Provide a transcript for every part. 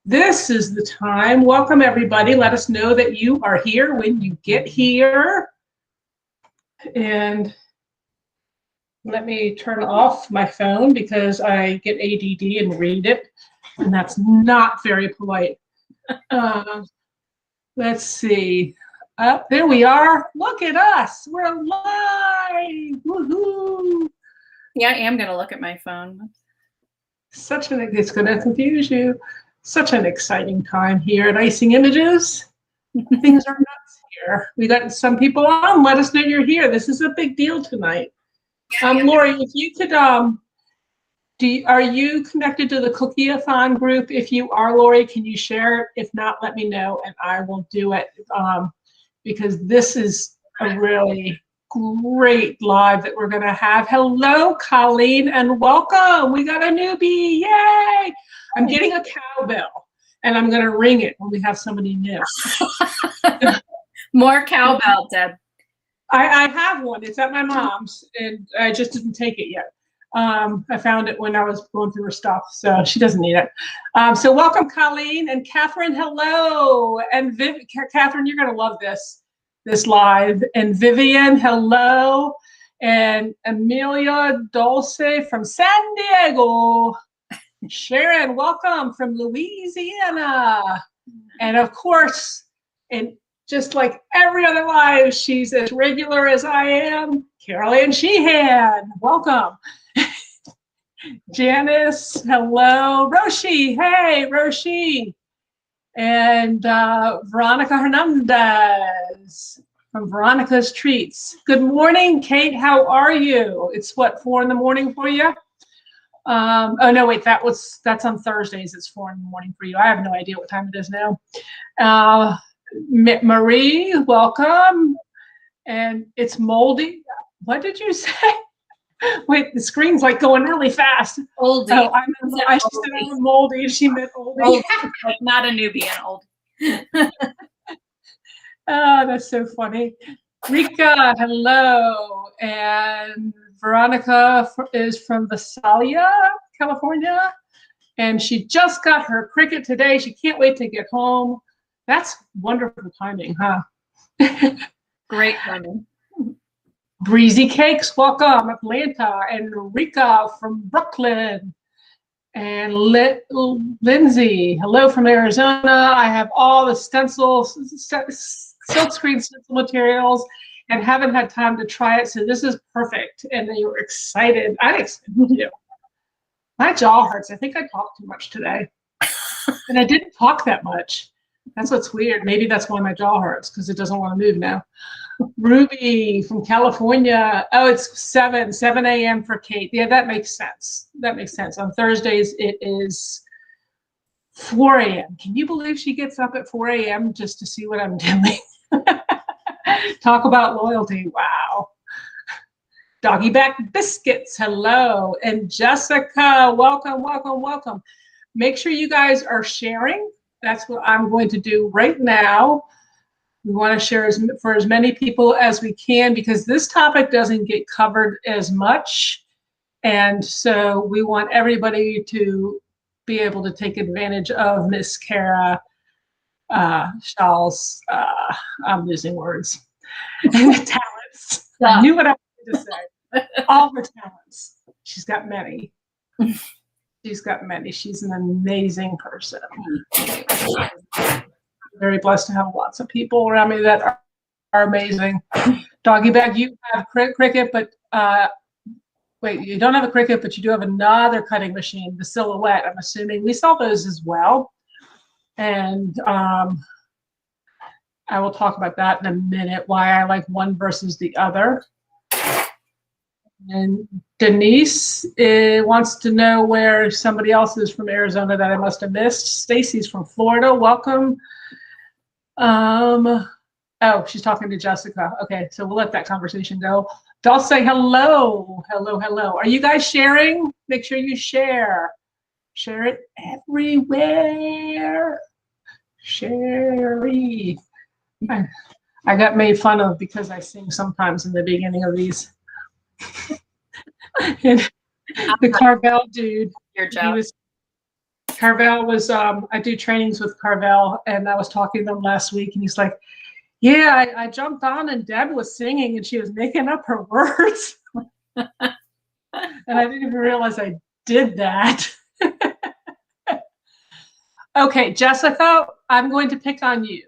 This is the time. Welcome, everybody. Let us know that you are here when you get here. And let me turn off my phone because I get ADD and read it, and that's not very polite. Let's see. There we are. Look at us. We're live. Woohoo! Yeah, I am going to look at my phone. It's going to confuse you. Such an exciting time here at Icing Images. Things are nuts here. We got some people on. Let us know you're here. This is a big deal tonight. Lori, if you could, are you connected to the Cookie-a-thon group? If you are, Lori, can you share it? If not, let me know and I will do it, because this is a really great live that we're going to have. Hello, Colleen, and welcome. We got a newbie. Yay! I'm getting a cowbell, and I'm going to ring it when we have somebody new. More cowbell, Deb. I have one. It's at my mom's, and I just didn't take it yet. I found it when I was going through her stuff, so she doesn't need it. So welcome, Colleen, and Catherine, hello. And Catherine, you're going to love this live. And Vivian, hello. And Amelia Dulce from San Diego. Sharon, welcome from Louisiana. And of course, and just like every other live, she's as regular as I am, Carol Ann Sheehan, welcome. Janice, hello. Roshi, hey, Roshi. And Veronica Hernandez from Veronica's Treats. Good morning, Kate, how are you? It's what, 4 in the morning for you? Oh no, wait, that's on Thursdays. It's 4 in the morning for you. I have no idea what time it is now. Marie, welcome. And it's moldy. What did you say? Wait, the screen's like going really fast. Oldie. Oh, I said I was moldy. She meant oldie. Like not a newbie, an old. Oh, that's so funny. Rika, hello. And Veronica is from Visalia, California. And she just got her Cricut today. She can't wait to get home. That's wonderful timing, huh? Great timing. Breezy Cakes, welcome, Atlanta. And Rika from Brooklyn. And Lindsay, hello from Arizona. I have all the silkscreen stencil materials and haven't had time to try it, so this is perfect. And they were excited. I'm excited too. My jaw hurts. I think I talked too much today. And I didn't talk that much. That's what's weird. Maybe that's why my jaw hurts, because it doesn't want to move now. Ruby from California. Oh, it's 7 a.m. for Kate. Yeah, that makes sense. That makes sense. On Thursdays, it is 4 a.m. Can you believe she gets up at 4 a.m. just to see what I'm doing? Talk about loyalty. Wow. Doggy Back Biscuits. Hello. And Jessica, welcome, welcome, welcome. Make sure you guys are sharing. That's what I'm going to do right now. We want to share for as many people as we can, because this topic doesn't get covered as much. And so we want everybody to be able to take advantage of Miss Kara Shaw's, I'm losing words, and the talents. I knew what I wanted to say. All her talents. She's got many. She's got many. She's an amazing person. Very blessed to have lots of people around me that are amazing. Doggy Bag, you have Cricut, but wait, you don't have a Cricut, but you do have another cutting machine, the Silhouette, I'm assuming. We saw those as well. And I will talk about that in a minute, why I like one versus the other. And Denise wants to know where somebody else is from Arizona that I must have missed. Stacy's from Florida. Welcome. Oh, she's talking to Jessica. Okay, so we'll let that conversation go. Dulce, hello. Hello, hello. Are you guys sharing? Make sure you share. Share it everywhere. Sherry. I got made fun of because I sing sometimes in the beginning of these. And the Carvel dude, Your job. Carvel was, I do trainings with Carvel, and I was talking to him last week, and he's like, yeah, I jumped on and Deb was singing and she was making up her words. And I didn't even realize I did that. Okay, Jessica, I'm going to pick on you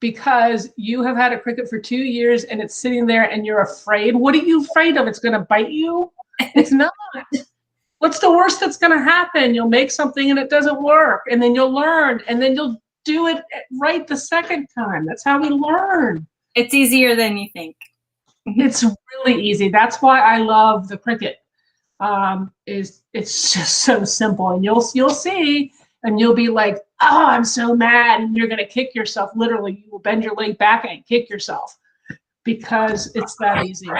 because you have had a Cricut for 2 years and it's sitting there and you're afraid. What are you afraid of? It's going to bite you? It's not. What's the worst that's going to happen? You'll make something and it doesn't work, and then you'll learn, and then you'll do it right the second time. That's how we learn. It's easier than you think. It's really easy. That's why I love the Cricut. It's just so simple, and you'll see, and you'll be like, oh, I'm so mad, and you're gonna kick yourself. Literally, you will bend your leg back and kick yourself because it's that easy.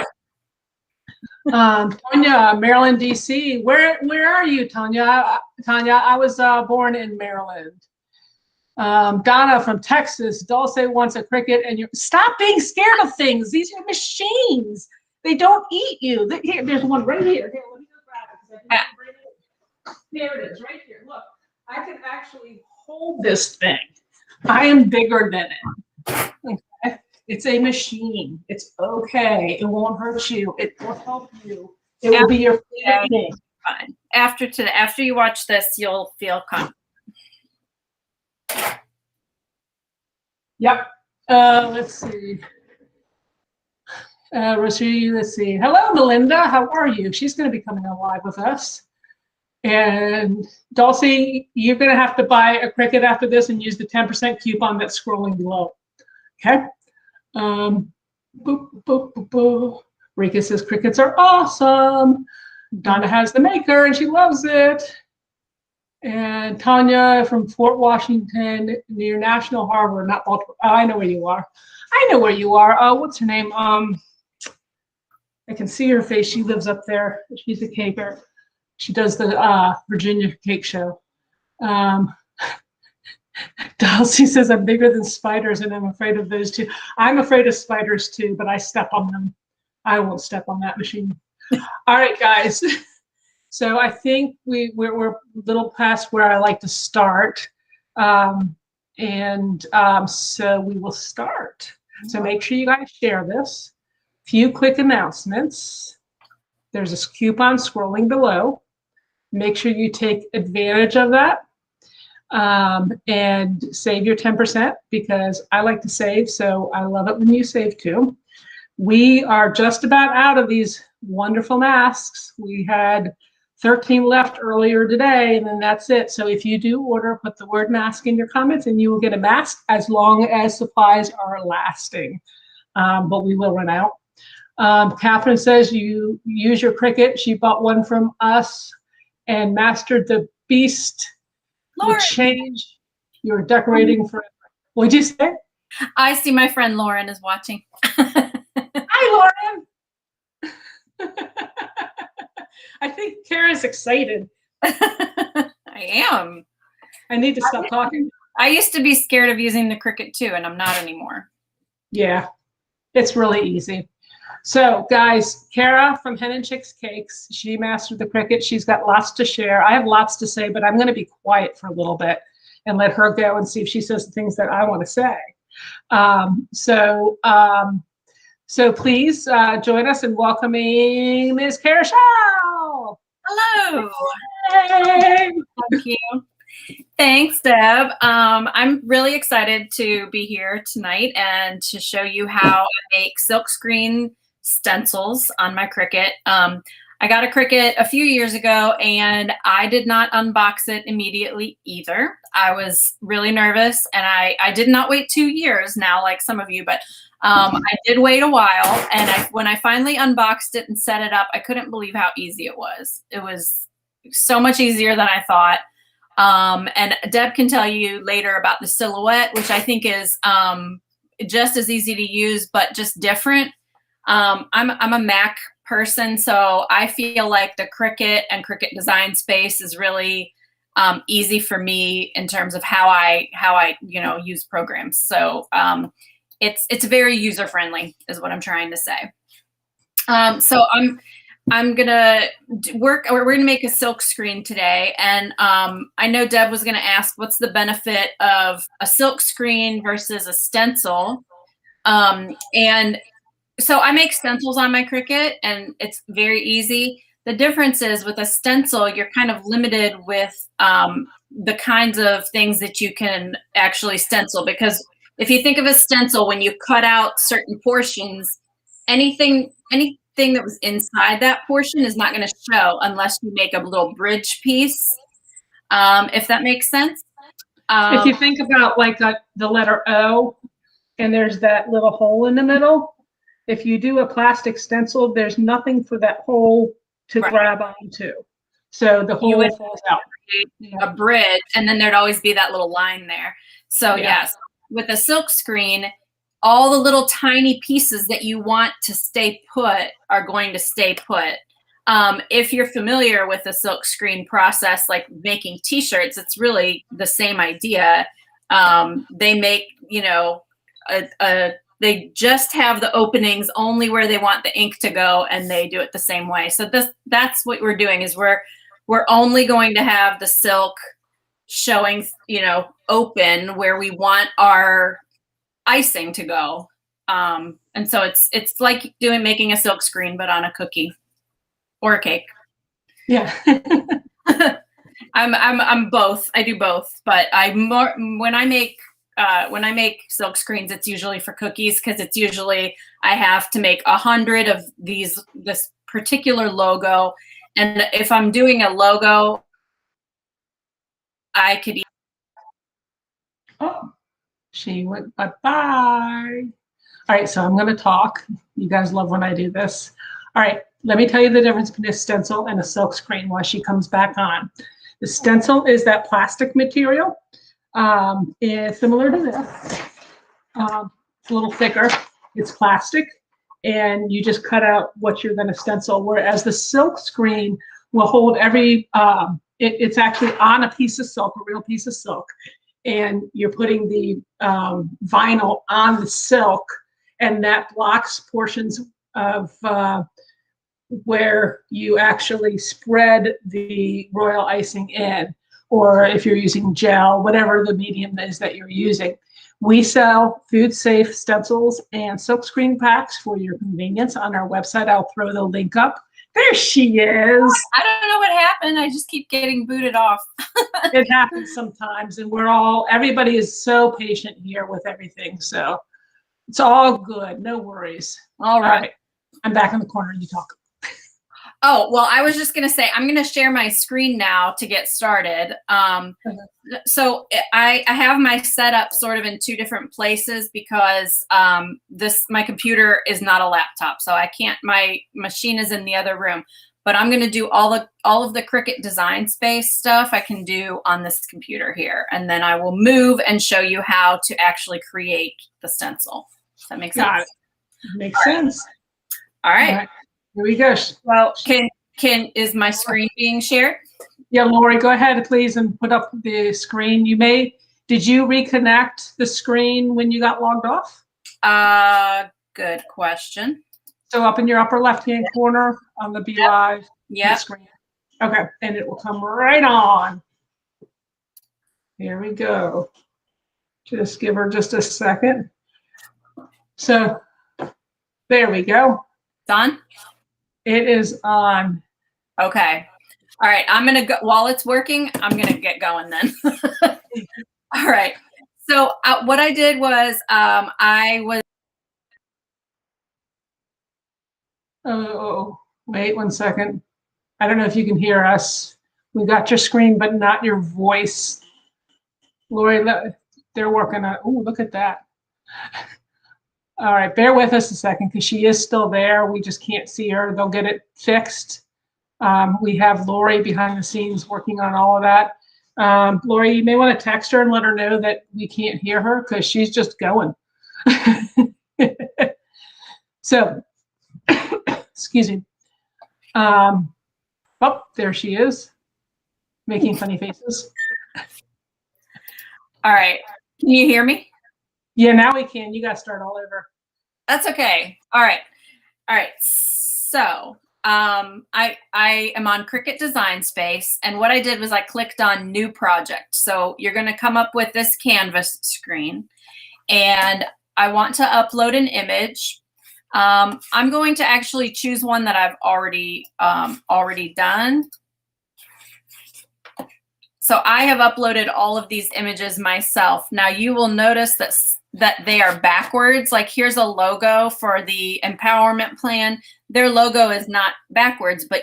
Tanya, Maryland, DC. Where are you, Tanya? Tanya, I was born in Maryland. Donna from Texas. Dulce wants a Cricut, and you stop being scared of things. These are machines. They don't eat you. Here, there's one right here. Here, let me go grab it. There it is, right here. Look, I can actually hold this thing. I am bigger than it. Okay? It's a machine. It's okay. It won't hurt you. It will help you. It will be your favorite thing. Fine. After you watch this, you'll feel confident. Yep. Let's see. Roshi, let's see. Hello, Melinda. How are you? She's going to be coming on live with us. And Dulcie, you're going to have to buy a Cricut after this and use the 10% coupon that's scrolling below. Okay. Boop, boop, boop, boop. Rika says Cricuts are awesome. Donna has the maker and she loves it. And Tanya from Fort Washington near National Harbor, not Baltimore. Oh, I know where you are. I know where you are. What's her name? I can see her face. She lives up there. She's a caker. She does the Virginia Cake Show. Dulcie says, I'm bigger than spiders and I'm afraid of those too. I'm afraid of spiders too, but I step on them. I won't step on that machine. All right, guys. So I think we're a little past where I like to start. So we will start. So make sure you guys share this. Few quick announcements. There's a coupon scrolling below. Make sure you take advantage of that and save your 10% because I like to save. So I love it when you save too. We are just about out of these wonderful masks. We had 13 left earlier today, and then that's it. So if you do order, put the word mask in your comments and you will get a mask as long as supplies are lasting. But we will run out. Catherine says you use your Cricut. She bought one from us and mastered the beast. Will change your decorating forever. What'd you say? I see my friend Lauren is watching. Hi, Lauren. I think Kara's excited. I am. I need to stop talking. I used to be scared of using the Cricut too, and I'm not anymore. Yeah, it's really easy. So, guys, Kara from Hen and Chicks Cakes, she mastered the Cricut. She's got lots to share. I have lots to say, but I'm going to be quiet for a little bit and let her go and see if she says the things that I want to say. So please join us in welcoming Ms. Kara Shaw. Hello. Hey. Thank you. Thanks, Deb. I'm really excited to be here tonight and to show you how I make silkscreen stencils on my Cricut. I got a Cricut a few years ago and I did not unbox it immediately either. I was really nervous and I did not wait 2 years now like some of you, but I did wait a while, and when I finally unboxed it and set it up, I couldn't believe how easy it was. It was so much easier than I thought. And Deb can tell you later about the silhouette, which I think is just as easy to use, but just different. I'm a Mac person, so I feel like the Cricut and Cricut Design Space is really easy for me in terms of how I use programs. So it's very user friendly, is what I'm trying to say. So I'm gonna we're gonna make a silk screen today, and I know Deb was gonna ask what's the benefit of a silk screen versus a stencil. And so I make stencils on my Cricut, and it's very easy. The difference is with a stencil, you're kind of limited with the kinds of things that you can actually stencil, because if you think of a stencil, when you cut out certain portions, anything that was inside that portion is not going to show unless you make a little bridge piece, if that makes sense. If you think about like the letter O, and there's that little hole in the middle, if you do a plastic stencil, there's nothing for that hole to grab onto. So the hole falls out. A bridge, and then there'd always be that little line there. So yes, with a silk screen, all the little tiny pieces that you want to stay put are going to stay put. If you're familiar with the silk screen process, like making t-shirts, it's really the same idea. They make, they just have the openings only where they want the ink to go, and they do it the same way. So that's what we're doing, is we're only going to have the silk showing, open where we want our icing to go. And so it's like making a silk screen, but on a cookie or a cake. Yeah. I'm both. I do both, but when I make silk screens, it's usually for cookies, because it's usually I have to make 100 of this particular logo. And if I'm doing a logo, I could. Oh, she went bye-bye. All right, so I'm going to talk. You guys love when I do this. All right, let me tell you the difference between a stencil and a silk screen while she comes back on. The stencil is that plastic material. It's similar to this. It's a little thicker. It's plastic, and you just cut out what you're going to stencil, whereas the silk screen will hold it's actually on a piece of silk, a real piece of silk, and you're putting the vinyl on the silk, and that blocks portions of where you actually spread the royal icing in, or if you're using gel, whatever the medium is that you're using. We sell food-safe stencils and silkscreen packs for your convenience on our website. I'll throw the link up. There she is. I don't know what happened. I just keep getting booted off. It happens sometimes, and everybody is so patient here with everything. So it's all good. No worries. All right. I'm back in the corner. You talk. Oh, well, I was just going to say, I'm going to share my screen now to get started. So I have my setup sort of in two different places, because my computer is not a laptop, so I can't. My machine is in the other room, but I'm going to do all of the Cricut Design Space stuff I can do on this computer here, and then I will move and show you how to actually create the stencil. Does that make sense? Got it. Makes sense. All right. Here we go. Well, is my screen being shared? Yeah, Lori, go ahead, please, and put up the screen. Did you reconnect the screen when you got logged off? Good question. So up in your upper left-hand corner on the Be Live screen. Okay, and it will come right on. Here we go. Just give her just a second. So there we go. Done? It is on. Okay. All right. I'm going to go while it's working. I'm going to get going then. All right. So what I did was Oh, wait 1 second. I don't know if you can hear us. We got your screen, but not your voice. Lori, they're working on. Oh, look at that. All right, bear with us a second, because she is still there. We just can't see her. They'll get it fixed. We have Lori behind the scenes working on all of that. Lori, you may want to text her and let her know that we can't hear her, because she's just going. So, excuse me. Oh, there she is, making funny faces. All right. Can you hear me? Yeah, now we can. You got to start all over. That's okay. All right. So I am on Cricut Design Space, and what I did was I clicked on New Project. So you're going to come up with this canvas screen, and I want to upload an image. I'm going to actually choose one that I've already done. So I have uploaded all of these images myself. Now you will notice that they are backwards. Like here's a logo for the empowerment plan. Their logo is not backwards, but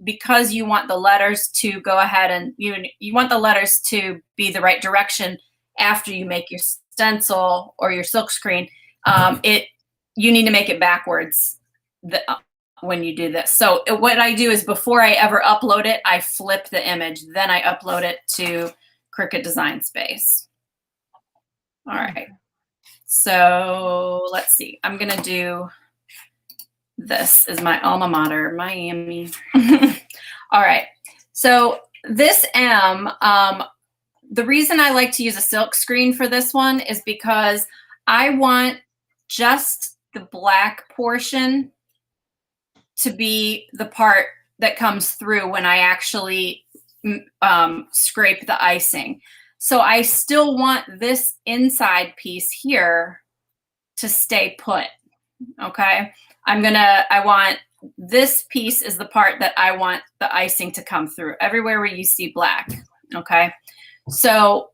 because you want the letters to go ahead and you want the letters to be the right direction after you make your stencil or your silkscreen, you need to make it backwards when you do this. So what I do is before I ever upload it, I flip the image, then I upload it to Cricut Design Space. All right. So let's see. I'm going to do, this is my alma mater, Miami. All right. So this M, the reason I like to use a silk screen for this one is because I want just the black portion to be the part that comes through when I actually scrape the icing. So I still want this inside piece here to stay put, okay? I want this piece is the part that I want the icing to come through, everywhere where you see black, okay? So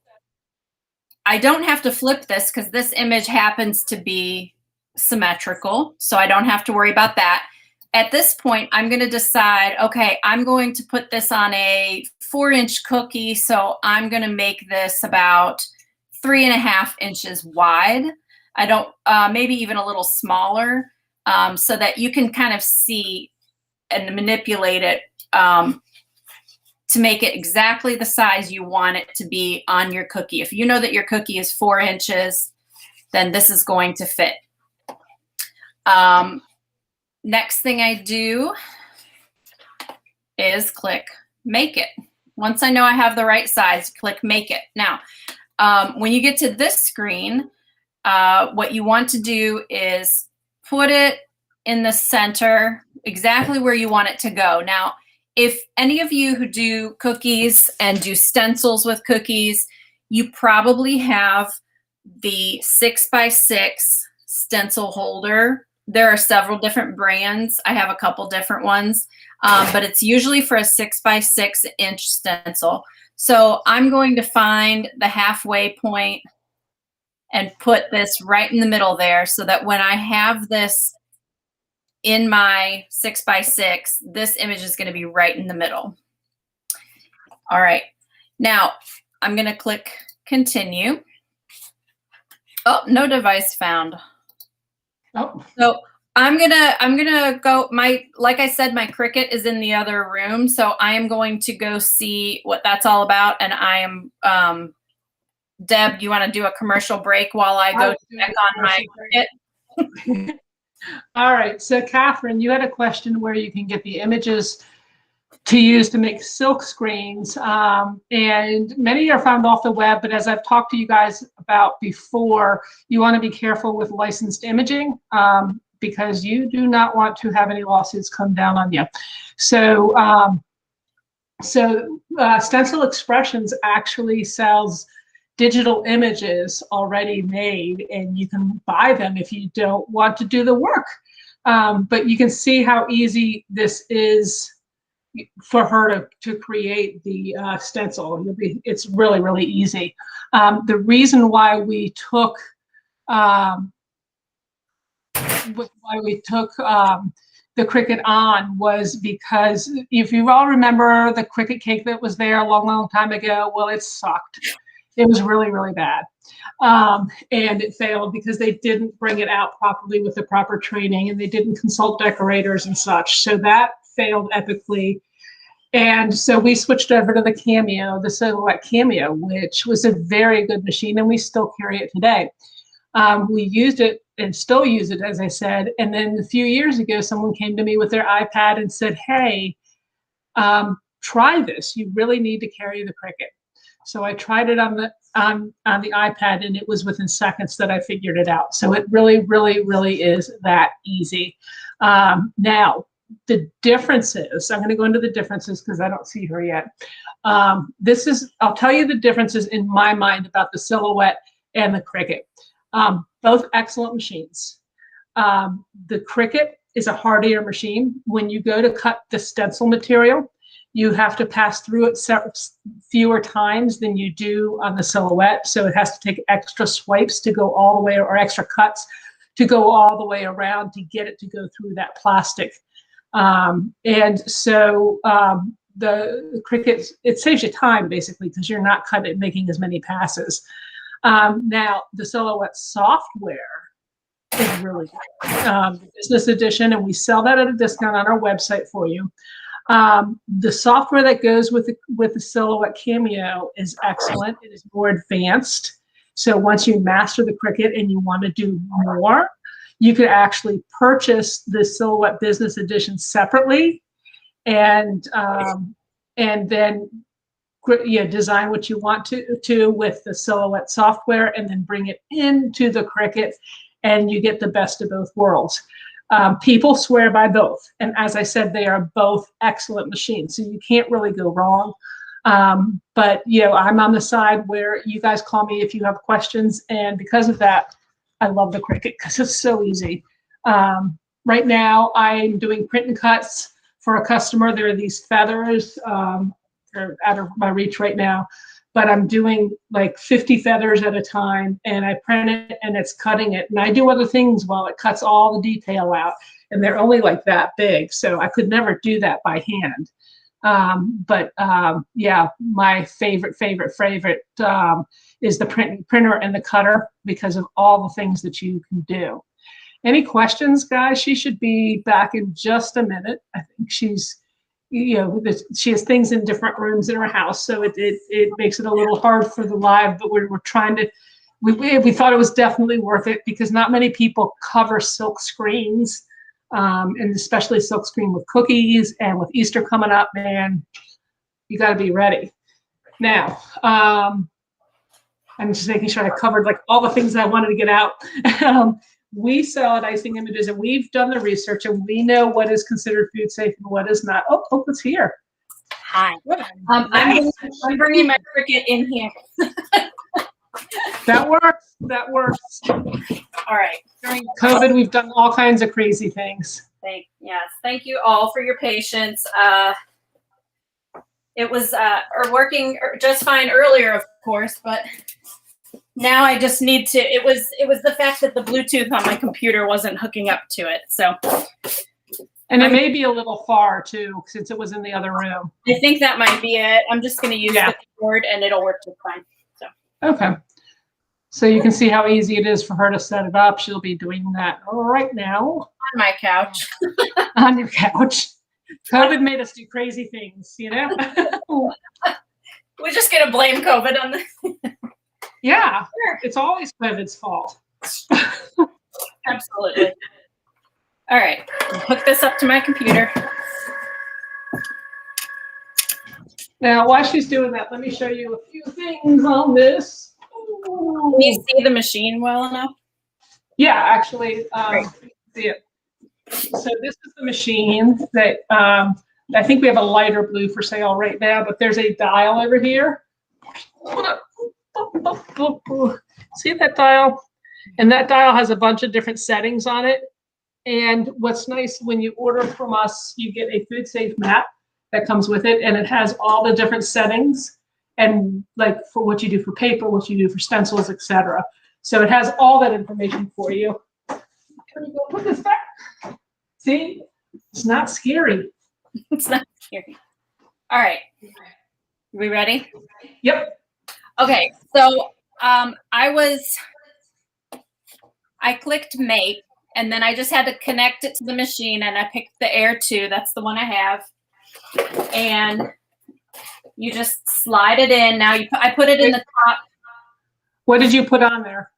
I don't have to flip this because this image happens to be symmetrical, so I don't have to worry about that. At this point, I'm going to decide, okay, I'm going to put this on a 4-inch cookie, so I'm going to make this about 3.5 inches wide. I don't, maybe even a little smaller, so that you can kind of see and manipulate it to make it exactly the size you want it to be on your cookie. If you know that your cookie is 4 inches, then this is going to fit. Next thing I do is click Make It. Once I know I have the right size, click Make It. Now, when you get to this screen, what you want to do is put it in the center, exactly where you want it to go. Now, if any of you who do cookies and do stencils with cookies, you probably have the 6x6 stencil holder. There are several different brands. I have a couple different ones, but it's usually for a 6x6 inch stencil. So I'm going to find the halfway point and put this right in the middle there so that when I have this in my 6x6, this image is going to be right in the middle. All right. Now I'm going to click Continue. Oh, no device found. Oh. So I'm gonna go, like I said, my Cricut is in the other room. So I am going to go see what that's all about. And I am, Deb, you want to do a commercial break while I go check on my Cricut? All right. So Catherine, you had a question where you can get the images to use to make silk screens. And many are found off the web, but as I've talked to you guys about before, you want to be careful with licensed imaging because you do not want to have any lawsuits come down on you. So, Stencil Expressions actually sells digital images already made, and you can buy them if you don't want to do the work. But you can see how easy this is for her to create the stencil. It's really, really easy. The reason why we took the Cricut on was because if you all remember the Cricut cake that was there a long, long time ago, well, it sucked. It was really, really bad. And it failed because they didn't bring it out properly with the proper training, and they didn't consult decorators and such. So that failed epically. And so we switched over to the Cameo, the Silhouette Cameo, which was a very good machine, and we still carry it today. We used it and still use it, as I said. And then a few years ago, someone came to me with their iPad and said, hey, try this. You really need to carry the Cricut. So I tried it on the iPad, and it was within seconds that I figured it out. So it really, really, really is that easy. Now, the differences, I'm going to go into the differences because I don't see her yet. I'll tell you the differences in my mind about the Silhouette and the Cricut. Both excellent machines. The Cricut is a hardier machine. When you go to cut the stencil material, you have to pass through it fewer times than you do on the Silhouette. So it has to take extra swipes to go all the way, or extra cuts to go all the way around to get it to go through that plastic. And so the Cricut, it saves you time basically because you're not making as many passes. Now the Silhouette software is really good. The business edition, and we sell that at a discount on our website for you. The software that goes with the Silhouette Cameo is excellent. It is more advanced. So once you master the Cricut and you want to do more, you could actually purchase the Silhouette Business Edition separately, and then design what you want to with the Silhouette software, and then bring it into the Cricut, and you get the best of both worlds. People swear by both, and as I said, they are both excellent machines, so you can't really go wrong. But I'm on the side where you guys call me if you have questions, and because of that, I love the Cricut because it's so easy. Right now, I'm doing print and cuts for a customer. There are these feathers. They're out of my reach right now, but I'm doing like 50 feathers at a time, and I print it and it's cutting it. And I do other things while it cuts all the detail out, and they're only like that big. So I could never do that by hand. Yeah, my favorite is the printer and the cutter because of all the things that you can do. Any questions, guys? She should be back in just a minute. I think she's, she has things in different rooms in her house, so it makes it a little hard for the live, but we're trying to, we thought it was definitely worth it because not many people cover silk screens, and especially silk screen with cookies, and with Easter coming up, man, you got to be ready. Now, I'm just making sure I covered like all the things that I wanted to get out. We sell at Icing Images, and we've done the research, and we know what is considered food safe and what is not. Oh, it's here. Hi. Nice. I'm bringing my Cricut in here. That works. That works. All right. During COVID, we've done all kinds of crazy things. Thank you all for your patience. It was working just fine earlier, of course, but now I just need to. It was the fact that the Bluetooth on my computer wasn't hooking up to it. So, and it may be a little far too, since it was in the other room. I think that might be it. I'm just going to use the keyboard, and it'll work just fine. So. Okay. So you can see how easy it is for her to set it up. She'll be doing that right now. On my couch. On your couch. COVID made us do crazy things, We're just going to blame COVID on this. Yeah, sure. It's always COVID's fault. Absolutely. All right, I'll hook this up to my computer. Now, while she's doing that, let me show you a few things on this. Can you see the machine well enough? Yeah, actually, see it. So this is the machine that I think we have a lighter blue for sale right now, but there's a dial over here. See that dial? And that dial has a bunch of different settings on it. And what's nice, when you order from us, you get a food safe map that comes with it, and it has all the different settings, and like for what you do for paper, what you do for stencils, etc. So it has all that information for you. Can we go put this back? See, it's not scary. It's not scary. All right, we ready? Yep. Okay, so I clicked make, and then I just had to connect it to the machine, and I picked the Air 2. That's the one I have. And you just slide it in. Now I put it in the top. What did you put on there?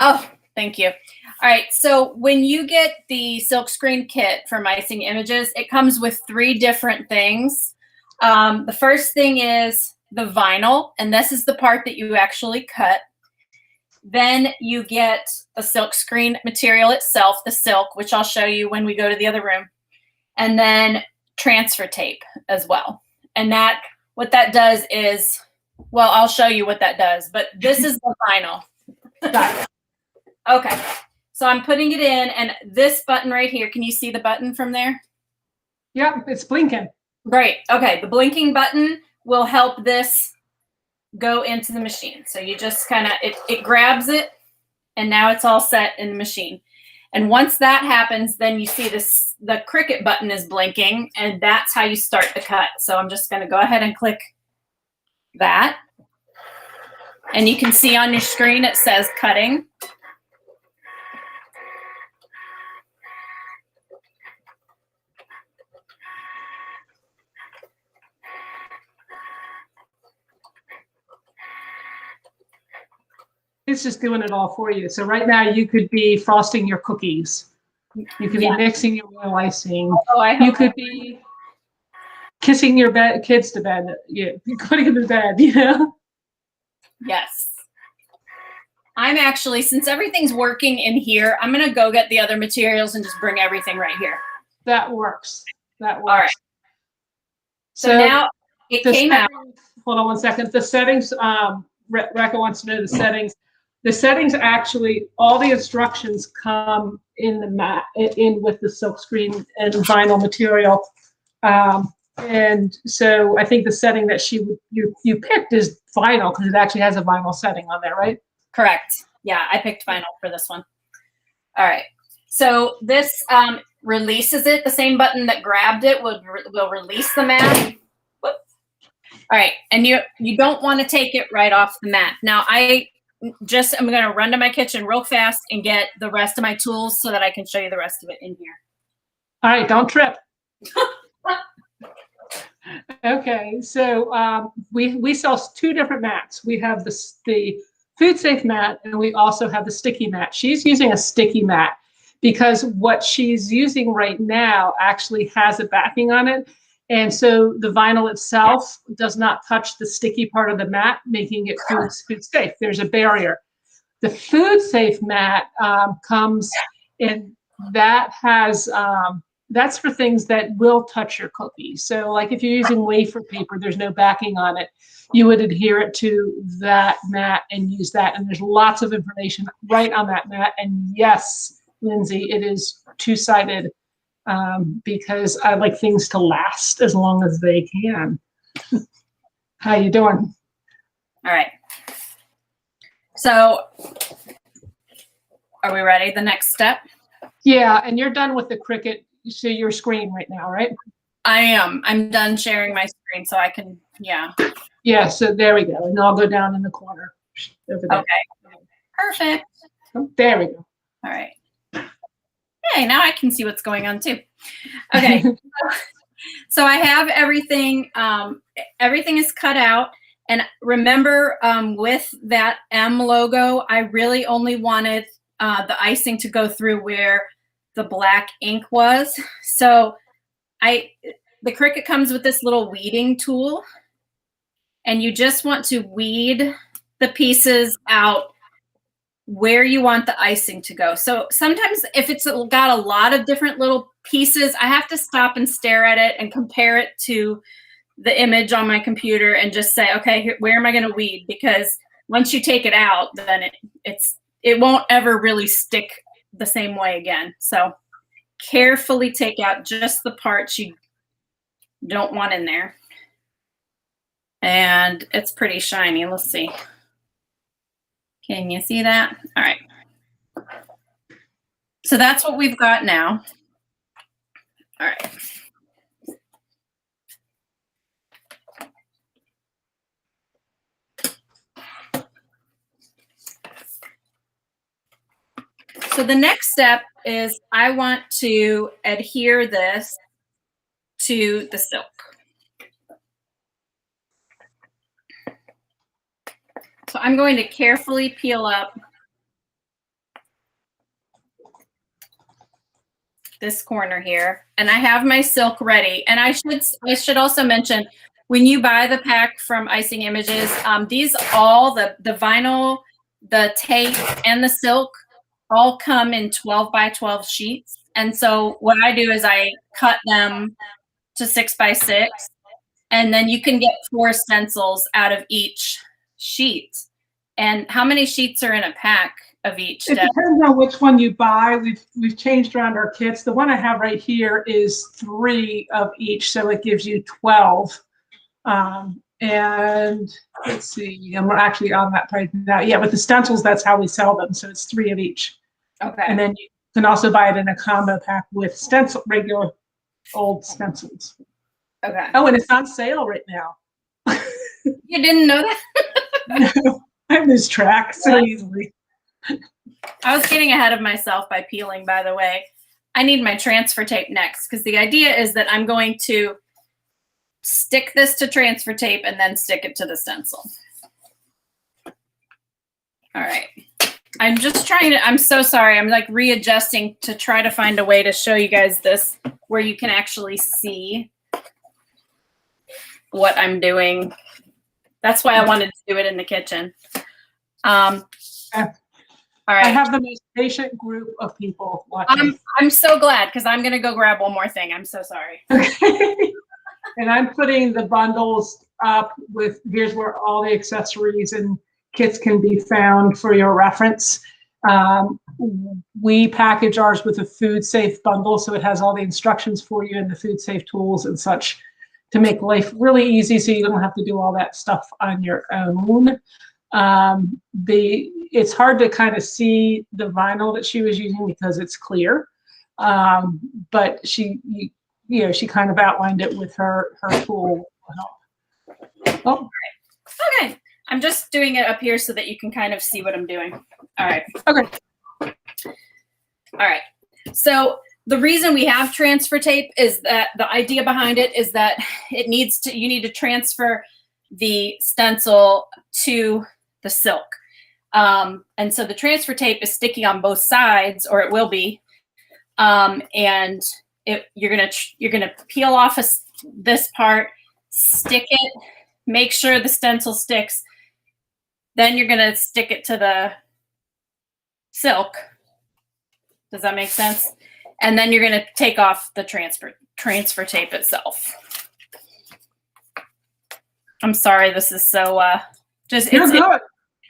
Oh, thank you. All right, so when you get the silkscreen kit from Icing Images, it comes with 3 different things. The first thing is the vinyl, and this is the part that you actually cut. Then you get the silkscreen material itself, the silk, which I'll show you when we go to the other room. and then transfer tape as well. And that, what that does is, well, I'll show you what that does, but this is the vinyl. Okay, so I'm putting it in, and this button right here, can you see the button from there? Yep, it's blinking. Great. Okay, the blinking button will help this go into the machine. So you just kind of, it grabs it, and now it's all set in the machine. And once that happens, then you see this, the Cricut button is blinking, and that's how you start the cut. So I'm just going to go ahead and click that. And you can see on your screen it says cutting. It's just doing it all for you. So right now you could be frosting your cookies. You could be mixing your real icing. You could be kissing your kids to bed. Yeah, putting them to bed, you know? Yes. I'm actually, since everything's working in here, I'm going to go get the other materials and just bring everything right here. That works. That works. All right. So now it came out. Hold on one second. The settings, Rekha wants to know the settings. The settings actually, all the instructions come in the mat, in with the silkscreen and vinyl material. And so I think the setting that you picked is vinyl, because it actually has a vinyl setting on there, right? Correct. Yeah, I picked vinyl for this one. All right. So this releases it. The same button that grabbed it will release the mat. Whoop. All right. And you don't want to take it right off the mat. Now I'm going to run to my kitchen real fast and get the rest of my tools so that I can show you the rest of it in here. All right. Don't trip. Okay. So we sell two different mats. We have the food safe mat, and we also have the sticky mat. She's using a sticky mat because what she's using right now actually has a backing on it. And so the vinyl itself does not touch the sticky part of the mat, making it food safe. There's a barrier. The food safe mat comes in, that has, that's for things that will touch your cookies. So like if you're using wafer paper, there's no backing on it. You would adhere it to that mat and use that. And there's lots of information right on that mat. And yes, Lindsay, it is two-sided because I like things to last as long as they can. How you doing? All right. So are we ready? The next step? Yeah, and you're done with the Cricut. You see your screen right now, right? I am. I'm done sharing my screen so I can, yeah. Yeah, so there we go. And I'll go down in the corner over there. Okay. Perfect. Oh, there we go. All right. Hey, now I can see what's going on too. Okay. So I have everything. Everything is cut out. And remember, with that M logo, I really only wanted the icing to go through where the black ink was. So the Cricut comes with this little weeding tool, and you just want to weed the pieces out where you want the icing to go. So sometimes if it's got a lot of different little pieces, I have to stop and stare at it and compare it to the image on my computer and just say, okay, where am I going to weed? Because once you take it out, then it won't ever really stick the same way again. So carefully take out just the parts you don't want in there. And it's pretty shiny. Let's see. Can you see that? All right. So that's what we've got now. All right. So the next step is I want to adhere this to the silk. So I'm going to carefully peel up this corner here, and I have my silk ready. And I should also mention, when you buy the pack from Icing Images, these all, the vinyl, the tape, and the silk all come in 12 by 12 sheets. And so what I do is I cut them to 6 by 6, and then you can get 4 stencils out of each sheet. And how many sheets are in a pack of each? It depends on which one you buy. We've changed around our kits. The one I have right here is 3 of each, so it gives you 12. And let's see, and we're actually on that price now. Yeah, with the stencils, that's how we sell them. So it's 3 of each. Okay. And then you can also buy it in a combo pack with regular old stencils. Okay. Oh, and it's on sale right now. You didn't know that? No, I lose track so easily. I was getting ahead of myself by peeling, by the way. I need my transfer tape next, because the idea is that I'm going to stick this to transfer tape and then stick it to the stencil. All right. I'm just trying to, I'm so sorry. I'm like readjusting to try to find a way to show you guys this where you can actually see what I'm doing. That's why I wanted to do it in the kitchen. All right. I have the most patient group of people watching. I'm so glad, because I'm going to go grab one more thing. I'm so sorry. Okay. And I'm putting the bundles up with, here's where all the accessories and kits can be found for your reference. We package ours with a food safe bundle, so it has all the instructions for you and the food safe tools and such to make life really easy, so you don't have to do all that stuff on your own. It's hard to kind of see the vinyl that she was using because it's clear, but she kind of outlined it with her tool. Oh, okay. I'm just doing it up here so that you can kind of see what I'm doing. All right. Okay. All right. So the reason we have transfer tape is that the idea behind it is that you need to transfer the stencil to the silk. And so the transfer tape is sticky on both sides, or it will be. And you're gonna peel off this part, stick it, make sure the stencil sticks. Then you're gonna stick it to the silk. Does that make sense? And then you're gonna take off the transfer tape itself. I'm sorry, this is so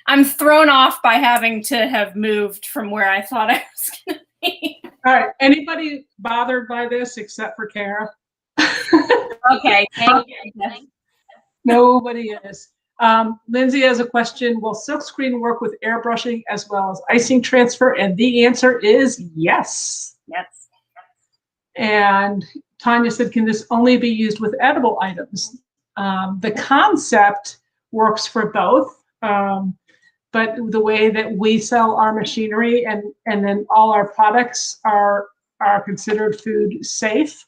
I'm thrown off by having to have moved from where I thought I was gonna be. All right. Anybody bothered by this except for Kara? Okay. Thank you. Nobody is. Lindsay has a question. Will silkscreen work with airbrushing as well as icing transfer? And the answer is yes. Yes. And Tanya said, can this only be used with edible items? The concept works for both. But the way that we sell our machinery and then all our products are considered food safe.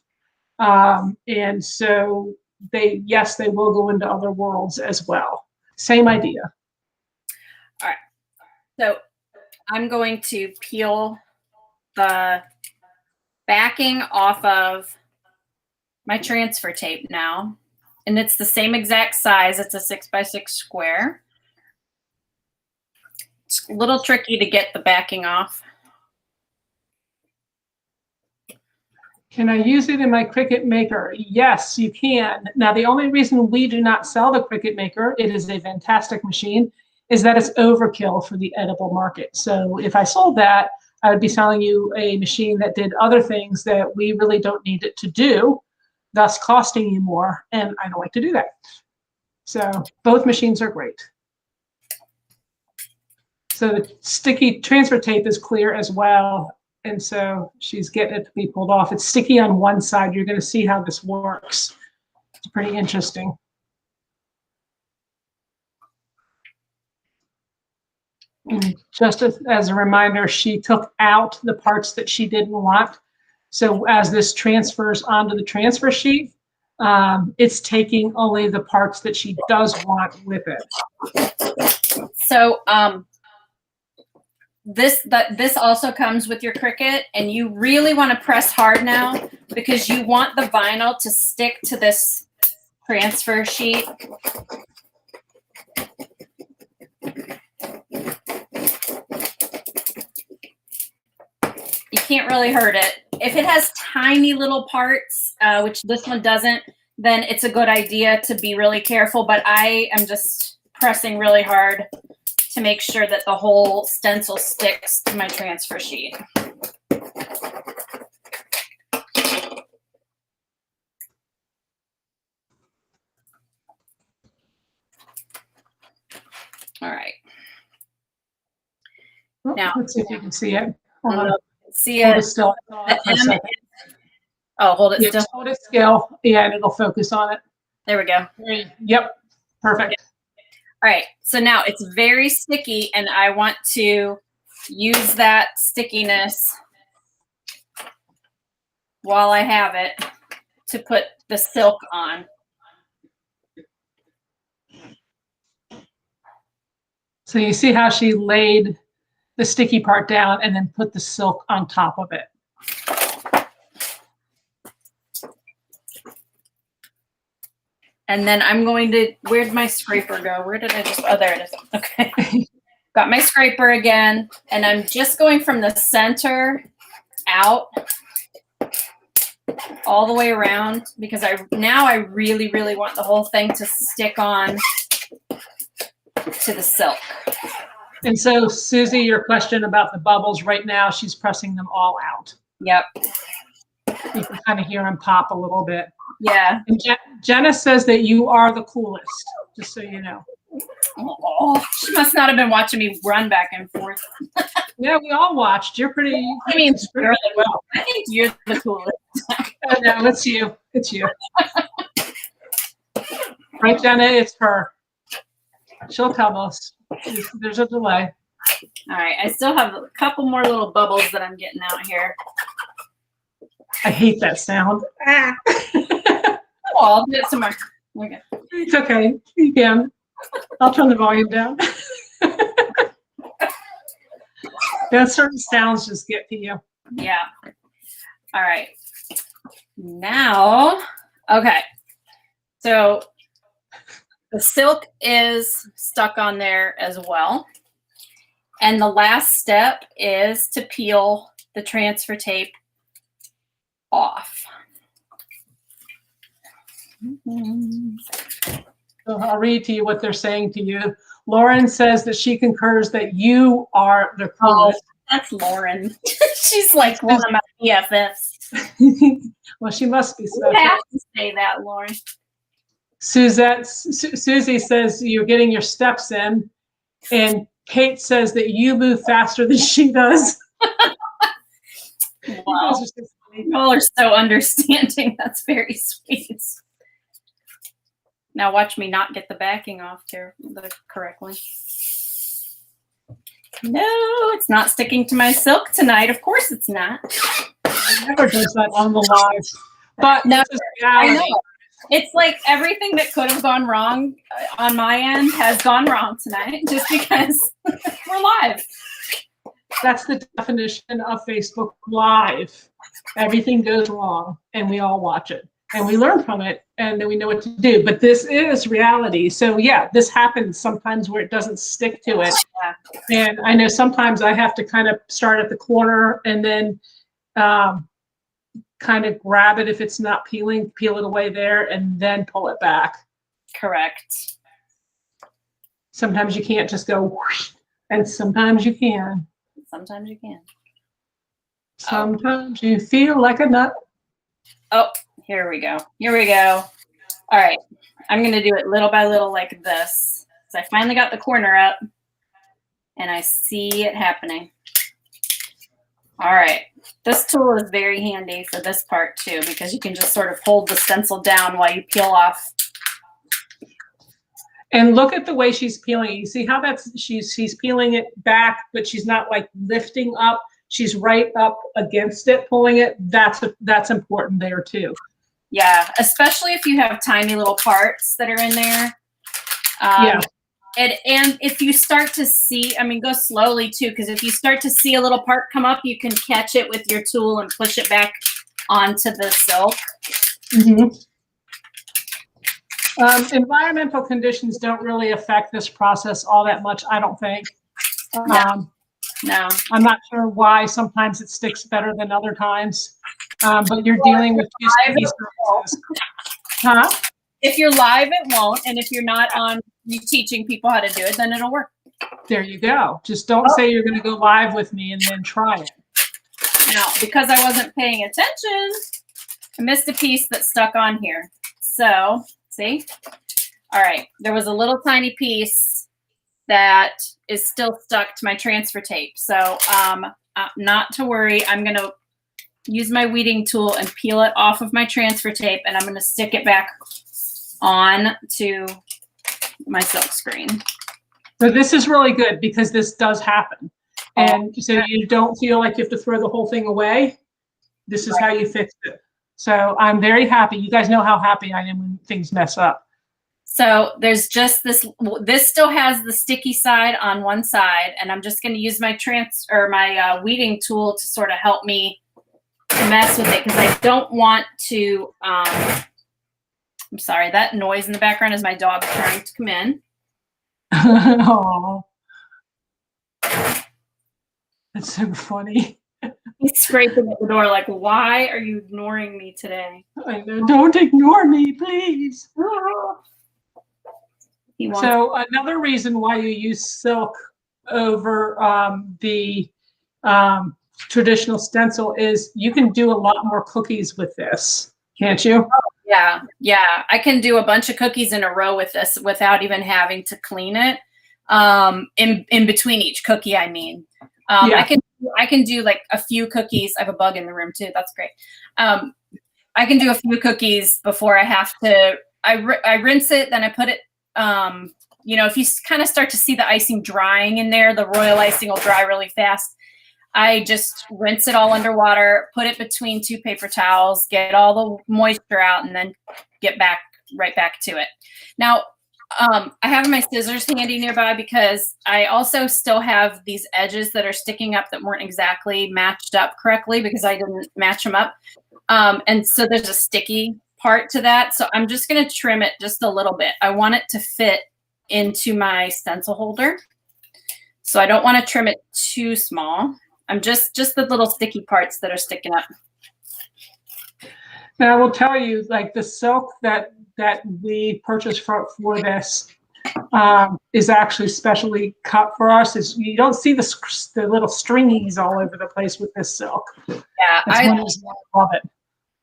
And so they will go into other worlds as well. Same idea. All right. So I'm going to peel the backing off of my transfer tape now. And it's the same exact size. It's a 6 by 6 square. It's a little tricky to get the backing off. Can I use it in my Cricut Maker? Yes, you can. Now, the only reason we do not sell the Cricut Maker, it is a fantastic machine, is that it's overkill for the edible market. So if I sold that, I would be selling you a machine that did other things that we really don't need it to do, thus costing you more. And I don't like to do that. So both machines are great. So the sticky transfer tape is clear as well. And so she's getting it to be pulled off. It's sticky on one side. You're going to see how this works. It's pretty interesting. And just as a reminder, she took out the parts that she didn't want. So as this transfers onto the transfer sheet, it's taking only the parts that she does want with it. So this also comes with your Cricut, and you really want to press hard now because you want the vinyl to stick to this transfer sheet. You can't really hurt it. If it has tiny little parts, which this one doesn't, then it's a good idea to be really careful. But I am just pressing really hard to make sure that the whole stencil sticks to my transfer sheet. All right. Now, let's see if you can see it. See Hold it. it still. Oh, hold it Yeah, still. just hold it still. Yeah, and it'll focus on it. There we go. Yep. Perfect. All right. So now it's very sticky, and I want to use that stickiness while I have it to put the silk on. So you see how she laid the sticky part down and then put the silk on top of it. And then I'm going to, where'd my scraper go? Where did I just, oh, there it is. Okay. Got my scraper again, and I'm just going from the center out all the way around because now I really, really want the whole thing to stick on to the silk. And so, Susie, your question about the bubbles, right now she's pressing them all out. Yep. You can kind of hear them pop a little bit. Yeah. And Jenna says that you are the coolest, just so you know. Oh, she must not have been watching me run back and forth. Yeah, we all watched. You're pretty. I mean, really well. I think you're the coolest. Oh, no, it's you. It's you. Right, Jenna? It's her. She'll tell us. There's a delay. All right. I still have a couple more little bubbles that I'm getting out here. I hate that sound. Ah. Oh, I'll do it some more. Okay. It's okay. You can. I'll turn the volume down. Yeah, certain sounds just get to you. Yeah. All right. Now, okay. So the silk is stuck on there as well. And the last step is to peel the transfer tape off. So I'll read to you what they're saying to you. Lauren says that she concurs that you are the coolest. Oh, that's Lauren. She's like one of my BFFs. Well, she must be You special. have to say that, Lauren. Susie says you're getting your steps in, and Kate says that you move faster than she does. Wow. Y'all are so understanding. That's very sweet. Now watch me not get the backing off there correctly. No, it's not sticking to my silk tonight. Of course it's not. Never does that on the live. But no, I know. It's like everything that could have gone wrong on my end has gone wrong tonight just because we're live. That's the definition of Facebook Live. Everything goes wrong and we all watch it and we learn from it and then we know what to do. But this is reality. So yeah, this happens sometimes where it doesn't stick to it. Yeah. And I know sometimes I have to kind of start at the corner and then kind of grab it if it's not peeling, peel it away there and then pull it back. Correct. Sometimes you can't just go whoosh, and sometimes you can. Sometimes you can. Sometimes you feel like a nut. Oh, here we go. Here we go. All right. I'm going to do it little by little like this. So I finally got the corner up and I see it happening. All right. This tool is very handy for this part too, because you can just sort of hold the stencil down while you peel off. And look at the way she's peeling it. You see how she's peeling it back, but she's not like lifting up. She's right up against it, pulling it. That's important there too. Yeah, especially if you have tiny little parts that are in there. Yeah. And if you start to see, I mean, go slowly too, because if you start to see a little part come up, you can catch it with your tool and push it back onto the silk. Mm-hmm. Environmental conditions don't really affect this process all that much, I don't think. No. I'm not sure why. Sometimes it sticks better than other times. But you're dealing with two sticky surfaces. Huh? If you're live, it won't. And if you're not on you teaching people how to do it, then it'll work. There you go. Just don't say you're going to go live with me and then try it. Now, because I wasn't paying attention, I missed a piece that stuck on here. So, see? All right. There was a little tiny piece that is still stuck to my transfer tape. So, not to worry. I'm going to use my weeding tool and peel it off of my transfer tape, and I'm going to stick it back on to my silk screen. So this is really good because this does happen. And so you don't feel like you have to throw the whole thing away. This is how you fix it. So I'm very happy. You guys know how happy I am when things mess up. So there's just this still has the sticky side on one side, and I'm just going to use my weeding tool to sort of help me mess with it because I don't want to, I'm sorry, that noise in the background is my dog trying to come in. Oh, that's so funny. He's scraping at the door like, why are you ignoring me today? I know. Don't ignore me, please. So another reason why you use silk over the traditional stencil is you can do a lot more cookies with this, can't you? Yeah, I can do a bunch of cookies in a row with this without even having to clean it. In between each cookie, I mean, I can do like a few cookies. I have a bug in the room too. That's great. I can do a few cookies before I have to. I rinse it, then I put it. If you kind of start to see the icing drying in there, the royal icing will dry really fast. I just rinse it all underwater, put it between two paper towels, get all the moisture out, and then get right back to it. Now, I have my scissors handy nearby because I also still have these edges that are sticking up that weren't exactly matched up correctly because I didn't match them up. And so there's a sticky part to that. So I'm just going to trim it just a little bit. I want it to fit into my stencil holder. So I don't want to trim it too small. I'm just the little sticky parts that are sticking up. And I will tell you, like the silk that we purchased for this is actually specially cut for us. You don't see the little stringies all over the place with this silk. Yeah, I love it.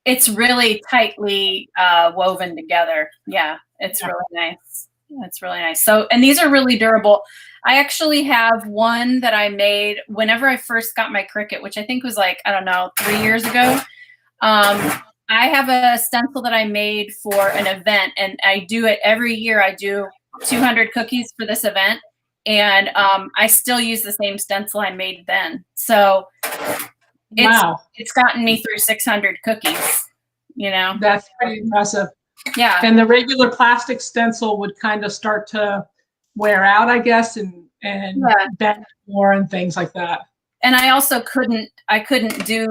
It's really tightly woven together. Yeah, it's really nice. It's really nice. So, and these are really durable. I actually have one that I made whenever I first got my Cricut, which I think was like, I don't know, 3 years ago. I have a stencil that I made for an event, and I do it every year. I do 200 cookies for this event, and I still use the same stencil I made then. So it's gotten me through 600 cookies, That's pretty impressive. Yeah. And the regular plastic stencil would kind of start to wear out, I guess, and bend more and things like that. And I also couldn't do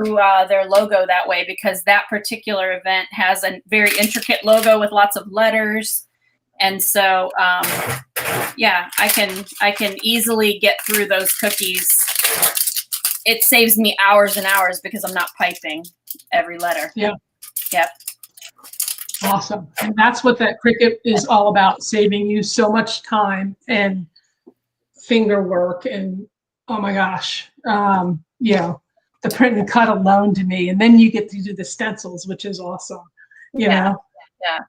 their logo that way because that particular event has a very intricate logo with lots of letters. And so, I can easily get through those cookies. It saves me hours and hours because I'm not piping every letter. Yeah. Yep. Awesome. And that's what that Cricut is all about, saving you so much time and finger work. And oh my gosh, the print and cut alone to me. And then you get to do the stencils, which is awesome. You know? Yeah.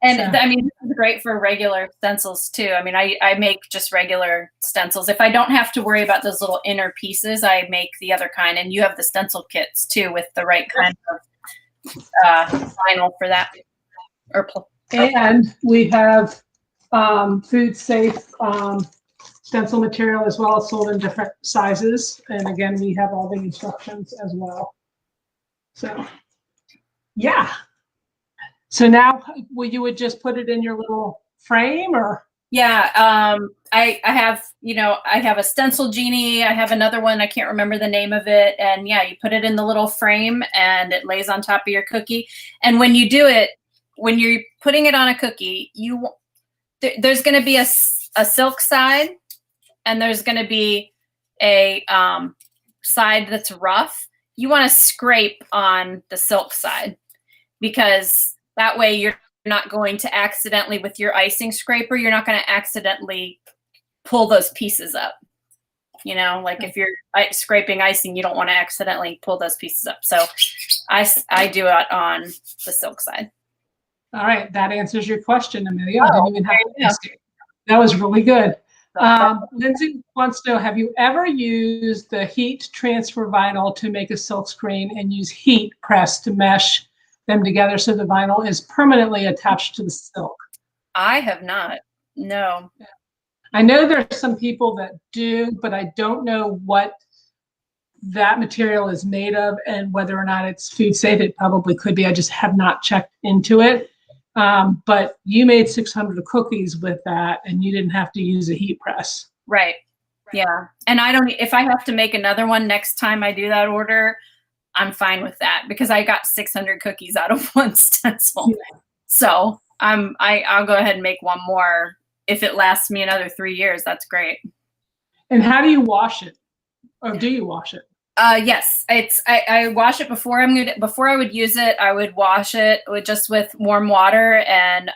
And I mean, this is great for regular stencils too. I mean, I make just regular stencils. If I don't have to worry about those little inner pieces, I make the other kind. And you have the stencil kits too with the right kind of vinyl for that. And we have food safe stencil material as well, sold in different sizes. And again, we have all the instructions as well. So, yeah. So now you would just put it in your little frame or? Yeah, I have, I have a stencil genie. I have another one. I can't remember the name of it. And yeah, you put it in the little frame and it lays on top of your cookie. And when you do it, when you're putting it on a cookie, there's going to be a silk side and there's going to be a side that's rough, you want to scrape on the silk side, because that way you're not going to accidentally, with your icing scraper, you're not going to accidentally pull those pieces up. You know, like if you're scraping icing, you don't want to accidentally pull those pieces up. So I do it on the silk side. All right, that answers your question, Amelia. I didn't even have to ask it. That was really good. Lindsay wants to know, have you ever used the heat transfer vinyl to make a silk screen and use heat press to mesh them together so the vinyl is permanently attached to the silk? I have not. No. I know there's some people that do, but I don't know what that material is made of and whether or not it's food safe. It probably could be. I just have not checked into it. But you made 600 cookies with that and you didn't have to use a heat press. Right. Yeah. And I don't, if I have to make another one next time I do that order, I'm fine with that because I got 600 cookies out of one stencil. Yeah. So I'll go ahead and make one more. If it lasts me another 3 years, that's great. And how do you wash it? Or do you wash it? Yes, I wash it before I would use it. I would wash it with warm water, and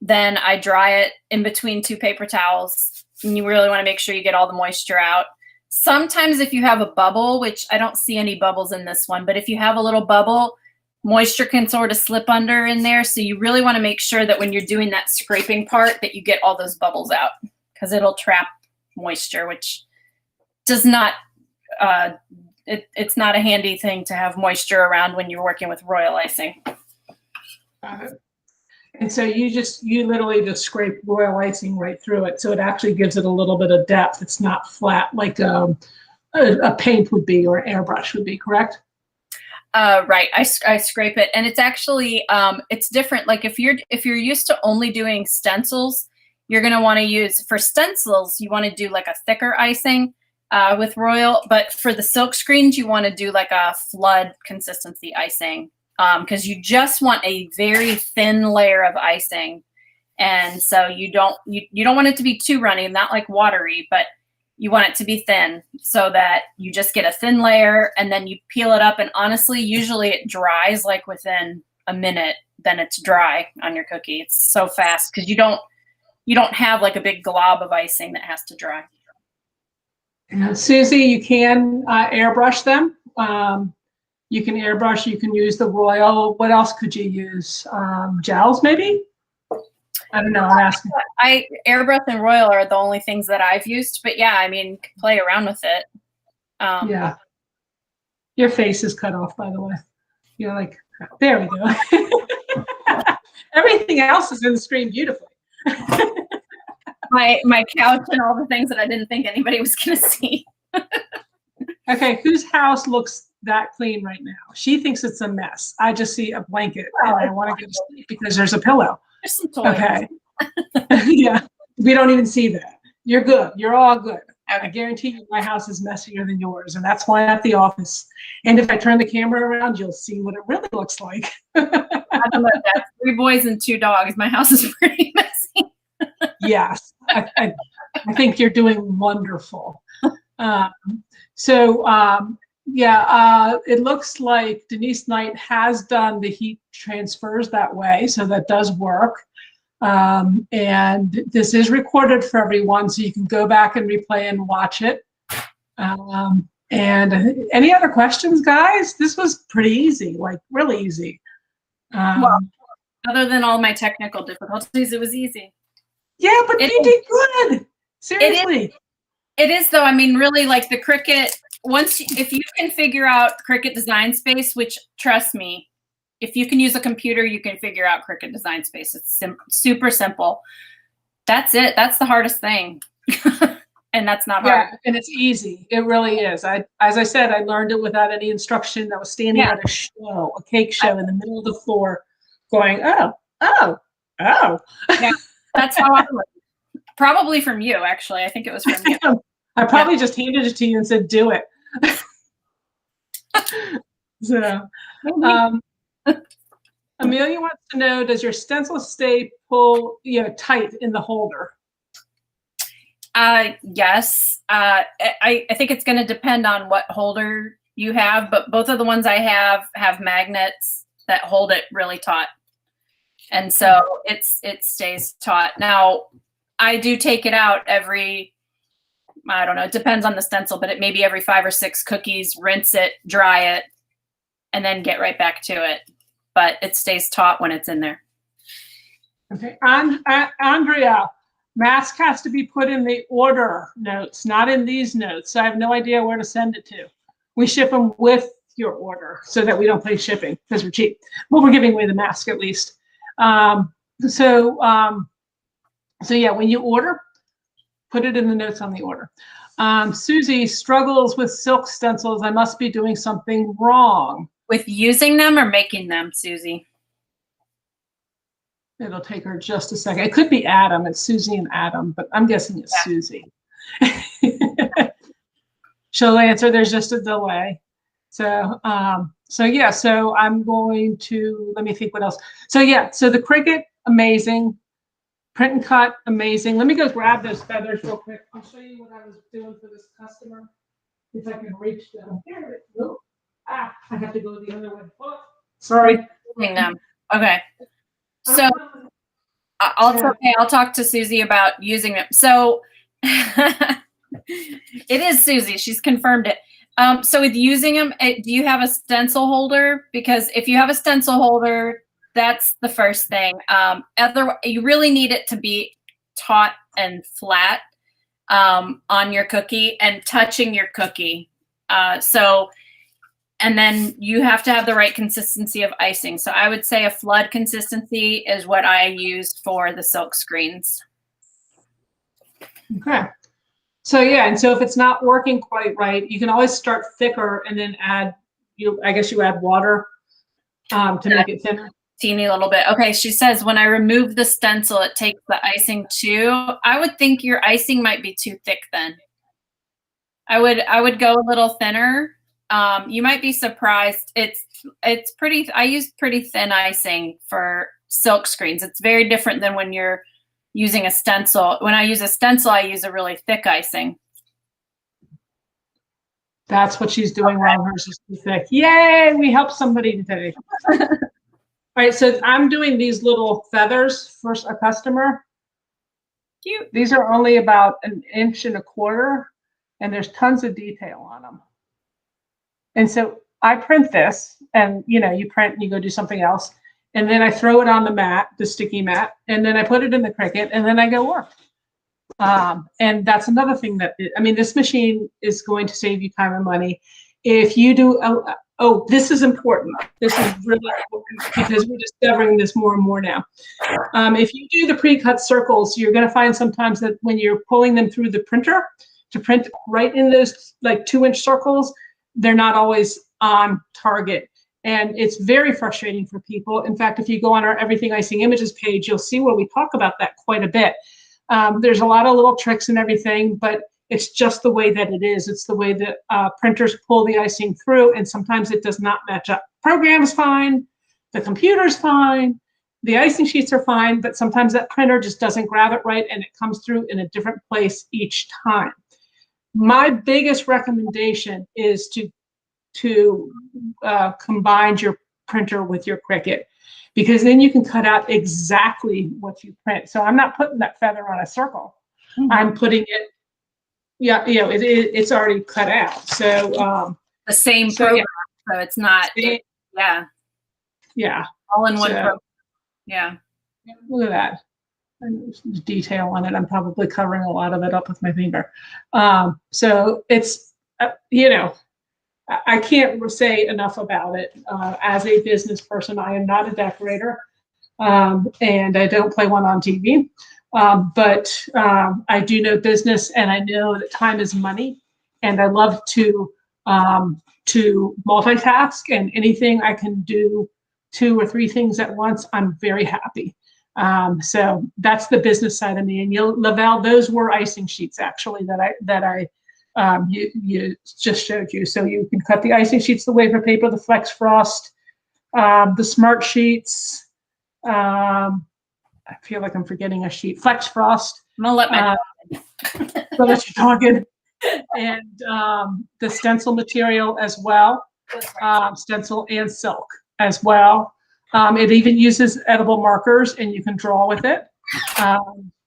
then I dry it in between 2 paper towels. And you really want to make sure you get all the moisture out. Sometimes if you have a bubble, which I don't see any bubbles in this one, but if you have a little bubble, moisture can sort of slip under in there. So you really want to make sure that when you're doing that scraping part that you get all those bubbles out, because it'll trap moisture, which does not, it's not a handy thing to have moisture around when you're working with royal icing. And so you literally just scrape royal icing right through it. So it actually gives it a little bit of depth. It's not flat like a paint would be or an airbrush would be, correct? Right. I scrape it, and it's actually it's different. Like if you're used to only doing stencils, you're going to want to use, for stencils, you want to do like a thicker icing with royal, but for the silk screens, you want to do like a flood consistency icing because you just want a very thin layer of icing, and so you don't want it to be too runny, not like watery, but you want it to be thin so that you just get a thin layer and then you peel it up. And honestly, usually it dries like within a minute, then it's dry on your cookie. It's so fast because you don't have like a big glob of icing that has to dry. Susie, you can airbrush them. You can airbrush, you can use the royal. What else could you use? Gels maybe? I don't know. I'm asking. Airbrush and royal are the only things that I've used, but yeah, I mean, play around with it. Yeah. Your face is cut off, by the way. You're like, there we go. Everything else is in the screen beautifully. my couch and all the things that I didn't think anybody was going to see. Okay, whose house looks that clean right now? She thinks it's a mess. I just see a blanket and I want to go to sleep because there's a pillow. There's some toys. Okay. Yeah, we don't even see that. You're good. You're all good. Okay. I guarantee you my house is messier than yours, and that's why I'm at the office. And if I turn the camera around, you'll see what it really looks like. I don't know that. 3 boys and 2 dogs. My house is pretty messy. Yes, I think you're doing wonderful. It looks like Denise Knight has done the heat transfers that way, so that does work. And this is recorded for everyone, so you can go back and replay and watch it. And any other questions, guys? This was pretty easy, like really easy. Well, other than all my technical difficulties, it was easy. Yeah, but you did good. Seriously. It is though. I mean, really, like the Cricut. If you can figure out Cricut Design Space, which trust me, if you can use a computer, you can figure out Cricut Design Space. It's super simple. That's it. That's the hardest thing. And that's not hard. Yeah, and it's easy. It really is. As I said, I learned it without any instruction. I was standing at a show, a cake show in the middle of the floor going, oh. Yeah, that's how I learned. Probably from you, actually. I think it was from you. I probably just handed it to you and said, do it. So, Amelia wants to know, does your stencil stay tight in the holder? Yes. I think it's going to depend on what holder you have, but both of the ones I have magnets that hold it really taut. And so it stays taut. Now, I do take it out every, I don't know, it depends on the stencil, but it may be every 5 or 6 cookies, rinse it, dry it, and then get right back to it. But it stays taut when it's in there. Okay, Andrea, mask has to be put in the order notes, not in these notes. So I have no idea where to send it to. We ship them with your order so that we don't pay shipping because we're cheap. Well, we're giving away the mask at least. So yeah, when you order, put it in the notes on the order. Susie struggles with silk stencils. I must be doing something wrong. With using them or making them, Susie? It'll take her just a second. It could be Adam. It's Susie and Adam, but I'm guessing it's Susie. She'll answer. There's just a delay. So yeah. So I'm going to, let me think what else. So yeah. So the Cricut, amazing. Print and cut, amazing. Let me go grab those feathers real quick. I'll show you what I was doing for this customer. If I can reach them. Here it goes. I have to go the other way. Oh, sorry. Okay. So I'll talk to Susie about using them. So it is Susie. She's confirmed it. So with using them, do you have a stencil holder? Because if you have a stencil holder, that's the first thing. Otherwise, you really need it to be taut and flat on your cookie and touching your cookie. And then you have to have the right consistency of icing. So I would say a flood consistency is what I use for the silk screens. Okay. So yeah, and so if it's not working quite right, you can always start thicker and then add, I guess you add water to make it thinner. Teeny little bit. Okay, she says when I remove the stencil, it takes the icing too. I would think your icing might be too thick then. I would go a little thinner. You might be surprised. It's pretty, I use pretty thin icing for silk screens. It's very different than when you're using a stencil. When I use a stencil, I use a really thick icing. That's what she's doing wrong. Hers is too thick. Yay, we helped somebody today. All right, so I'm doing these little feathers for a customer. Cute. These are only about 1.25 inches, and there's tons of detail on them. And so I print this, and you print and you go do something else. And then I throw it on the mat, the sticky mat, and then I put it in the Cricut, and then I go work. And that's another thing that, this machine is going to save you time and money. If you do, this is important. This is really important because we're discovering this more and more now. If you do the pre-cut circles, you're going to find sometimes that when you're pulling them through the printer to print right in those like 2-inch circles, they're not always on target. And it's very frustrating for people. In fact, if you go on our Everything Icing Images page, you'll see where we talk about that quite a bit. There's a lot of little tricks and everything, but it's just the way that it is. It's the way that printers pull the icing through, and sometimes it does not match up. Program's fine, the computer's fine, the icing sheets are fine, but sometimes that printer just doesn't grab it right, and it comes through in a different place each time. My biggest recommendation is to combine your printer with your Cricut, because then you can cut out exactly what you print. So I'm not putting that feather on a circle. Mm-hmm. I'm putting it, it's already cut out. So the same program, so it's not, all in one program. Yeah. Look at that. There's detail on it. I'm probably covering a lot of it up with my finger. So it's, I can't say enough about it. As a business person, I am not a decorator, and I don't play one on TV. But I do know business, and I know that time is money, and I love to multitask, and anything I can do 2 or 3 things at once, I'm very happy. So that's the business side of me. And Lavelle, those were icing sheets actually that I you just showed you. So you can cut the icing sheets, the wafer paper, the Flex Frost, the Smart Sheets. I feel like I'm forgetting a sheet. Flex Frost. I'm gonna let my So that you're talking. And the stencil material as well, stencil and silk as well. It even uses edible markers and you can draw with it.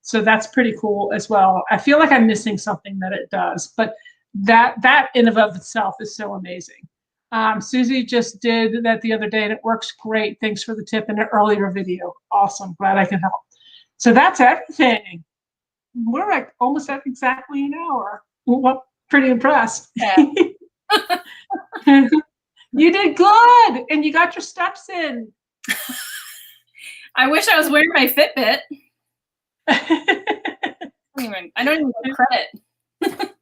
So that's pretty cool as well. I feel like I'm missing something that it does, but that in and of itself is so amazing. Susie just did that the other day and it works great. Thanks for the tip in an earlier video. Awesome. Glad I can help. So that's everything. We're at almost at exactly an hour. Well, pretty impressed. Yeah. You did good, and you got your steps in. I wish I was wearing my Fitbit. I don't even get credit.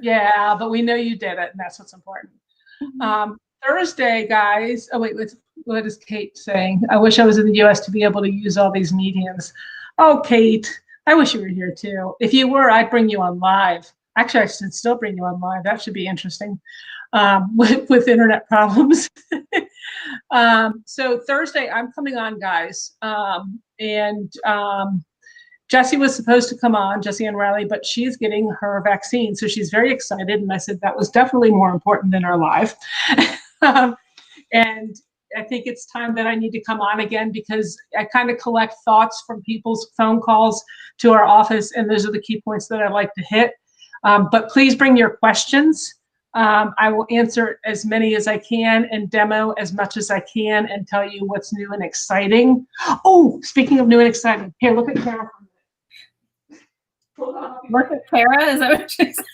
Yeah, but we know you did it, and that's what's important. Thursday, guys. Oh wait, what is Kate saying? I wish I was in the U.S. to be able to use all these mediums. Oh, Kate, I wish you were here too. If you were, I'd bring you on live. Actually, I should still bring you on live. That should be interesting with internet problems. So Thursday, I'm coming on, guys. And Jessie was supposed to come on, Jessie and Riley, but she's getting her vaccine. So she's very excited. And I said that was definitely more important than our live. And I think it's time that I need to come on again because I kind of collect thoughts from people's phone calls to our office. And those are the key points that I like to hit. But please bring your questions. I will answer as many as I can and demo as much as I can and tell you what's new and exciting. Oh, speaking of new and exciting, here, look at Kara. Look at Kara, is that what she said?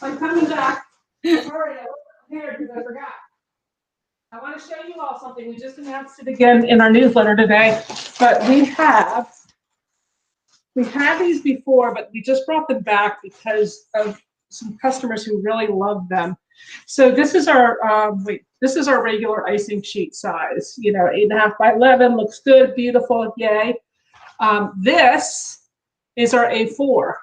I'm coming back. Sorry, I wasn't prepared because I forgot. I want to show you all something. We just announced it again in our newsletter today, but we had these before, but we just brought them back because of some customers who really love them. So this is our this is our regular icing sheet size. 8.5 by 11 looks good, beautiful, yay. This is our A4,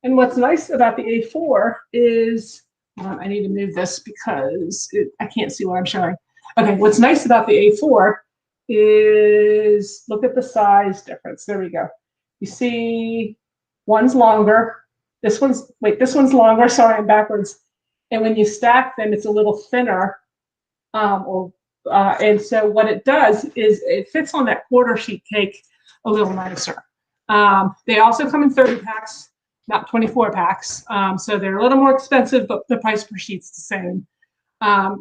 and what's nice about the A4 is I need to move this because I can't see what I'm showing. Okay, what's nice about the A4 is look at the size difference. There we go. You see, one's longer. This one's longer. Sorry, I'm backwards. And when you stack them, it's a little thinner. And so what it does is it fits on that quarter sheet cake a little nicer. They also come in 30 packs, not 24 packs. So they're a little more expensive, but the price per sheet's the same.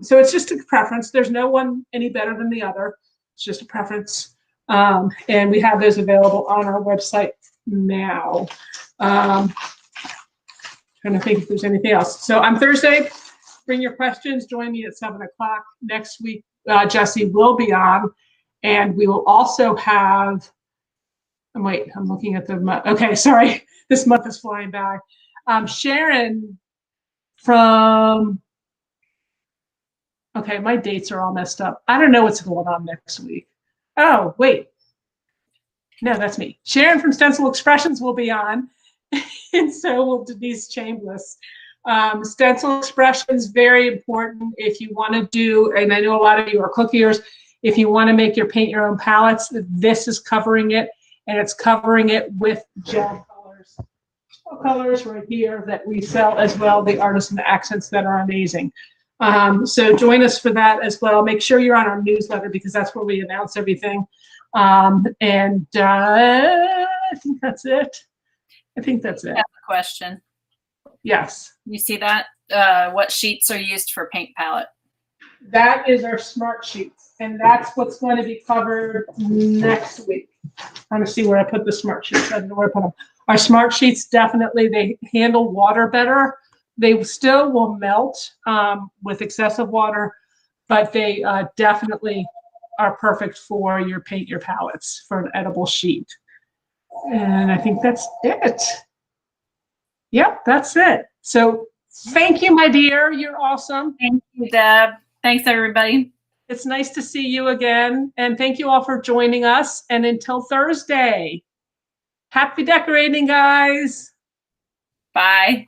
So it's just a preference. There's no one any better than the other. It's just a preference. And we have those available on our website now. Trying to think if there's anything else. So on Thursday, bring your questions. Join me at 7 o'clock. Next week, Jessie will be on. And we will also have, I'm looking at the month. Okay, sorry. This month is flying by. Sharon from, okay, my dates are all messed up. I don't know what's going on next week. Oh, wait. No, that's me. Sharon from Stencil Expressions will be on, and so will Denise Chambliss. Stencil Expressions, very important if you want to do, and I know a lot of you are cookiers, if you want to make paint your own palettes, this is covering it, and it's covering it with gel colors. Gel colors right here that we sell as well, the artisan accents that are amazing. So join us for that as well. Make sure you're on our newsletter because that's where we announce everything. And I think that's it. I think that's it. I have a question. Yes. You see that? What sheets are used for paint palette? That is our smart sheets, and that's what's going to be covered next week. I'm trying to see where I put the smart sheets. I don't know where I put them. Our smart sheets definitely, they handle water better. They still will melt with excessive water, but they definitely are perfect for your paint your palettes for an edible sheet. And I think that's it. Yep, that's it. So thank you, my dear. You're awesome. Thank you, Deb. Thanks, everybody. It's nice to see you again. And thank you all for joining us. And until Thursday, happy decorating, guys. Bye.